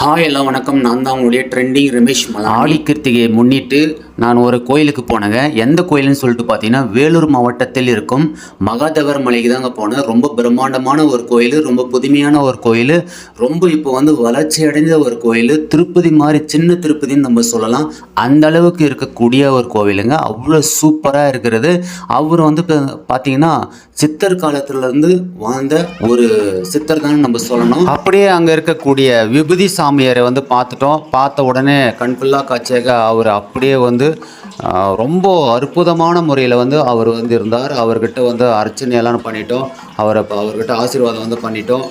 Hi எல்லாம் வணக்கம். நான் தான் உங்களுடைய ட்ரெண்டிங் ரமேஷ் மலா. ஆடி கிருத்திகையை முன்னிட்டு நான் ஒரு கோயிலுக்கு போனேங்க. எந்த கோயிலுன்னு சொல்லிட்டு பார்த்தீங்கன்னா வேலூர் மாவட்டத்தில் இருக்கும் மகாதேவர் மலைக்கு தாங்க போனேன். ரொம்ப பிரம்மாண்டமான ஒரு கோயில், ரொம்ப புதுமையான ஒரு கோயில், ரொம்ப இப்போ வளர்ச்சி அடைந்த ஒரு கோயில். திருப்பதி மாதிரி சின்ன திருப்பதின்னு நம்ம சொல்லலாம், அந்த அளவுக்கு இருக்கக்கூடிய ஒரு கோவிலுங்க. அவ்வளோ சூப்பராக இருக்கிறது. அவர் பார்த்தீங்கன்னா சித்தர் காலத்துலேருந்து வாழ்ந்த ஒரு சித்தர் தான் நம்ம சொல்லணும். அப்படியே அங்கே இருக்கக்கூடிய விபூதி சாமியாரை பார்த்துட்டோம். பார்த்த உடனே கண்குள்ளா காட்சியாக அவர் அப்படியே ரொம்ப அற்புதமான முறையில் அவர் இருந்தார். அவர்கிட்ட அர்ச்சனையெல்லாம் பண்ணிட்டோம். அவர்கிட்ட ஆசீர்வாதம் பண்ணிட்டோம்.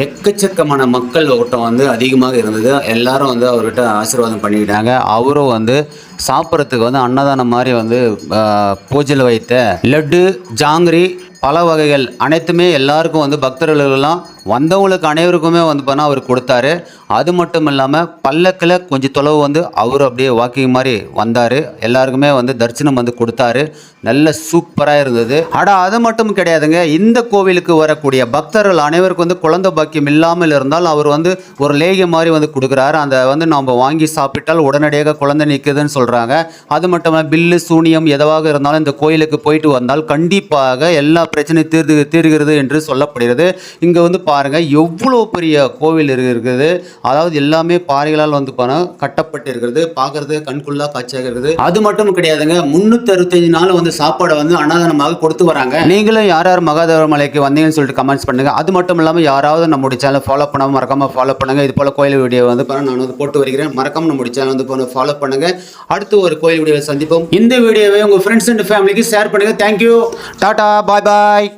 எக்கச்சக்கமான மக்கள் ஓட்டம் அதிகமாக இருந்தது. எல்லாரும் அவர்கிட்ட ஆசீர்வாதம் பண்ணிக்கிட்டாங்க. அவரும் சாப்பிட்றதுக்கு அன்னதானம் மாதிரி பூஜையில் வைத்த லட்டு, ஜாங்கிரி, பல வகைகள் அனைத்துமே எல்லாருக்கும் பக்தர்களெல்லாம் வந்தவங்களுக்கு அனைவருக்குமே அவர் கொடுத்தாரு. அது மட்டும் இல்லாமல் பல்லக்கில் கொஞ்சம் தொலைவு அவர் அப்படியே வாக்கிங் மாதிரி வந்தார். எல்லாருக்குமே தரிசனம் கொடுத்தாரு. நல்ல சூப்பராக இருந்தது. அது மட்டும் கிடையாதுங்க. இந்த கோவிலுக்கு வரக்கூடிய பக்தர்கள் அனைவருக்கும் குழந்தை பாக்கியம் இல்லாமல் இருந்தால் அவர் ஒரு லேகியம் மாதிரி கொடுக்குறாரு. அந்த நம்ம வாங்கி சாப்பிட்டால் உடனடியாக குழந்தை நிற்குதுன்னு சொல்கிறாங்க. அது மட்டும் இல்லாமல் பில்லு, சூனியம் எதுவாக இருந்தாலும் இந்த கோயிலுக்கு போயிட்டு வந்தால் கண்டிப்பாக எல்லா பிரச்சனையும் தீர்கிறது என்று சொல்லப்படுகிறது. இங்கே பாருங்க எவ்வளோ பெரிய கோவில் இருக்குது. அதாவது எல்லாமே பாறைகளால் கட்டப்பட்டு இருக்கிறது. பார்க்கறது கண்குள்ளா காட்சியாக இருக்குது. அது மட்டும் கிடையாதுங்க. 365 நாள் சாப்பாடை அன்னதானமாக கொடுத்து வராங்க. நீங்களும் யார் யார் மகாதேவர் மலைக்கு வந்தீங்கன்னு சொல்லிட்டு கமெண்ட்ஸ் பண்ணுங்க. அது மட்டும் இல்லாமல் யாராவது நம்முடைய சேனல் ஃபாலோ பண்ணாமல் மறக்காம ஃபாலோ பண்ணுங்க. இது போல கோயில் வீடியோ நான் போட்டு வருகிறேன். மறக்காம நம்முடைய சேனல் ஃபாலோ பண்ணுங்க. அடுத்து ஒரு கோயில் வீடியோவை சந்திப்போம். இந்த வீடியோவை உங்க ஃப்ரெண்ட்ஸ் அண்ட் ஃபேமிலிக்கு ஷேர் பண்ணுங்க. தேங்க்யூ, டாடா, பாய் பாய்.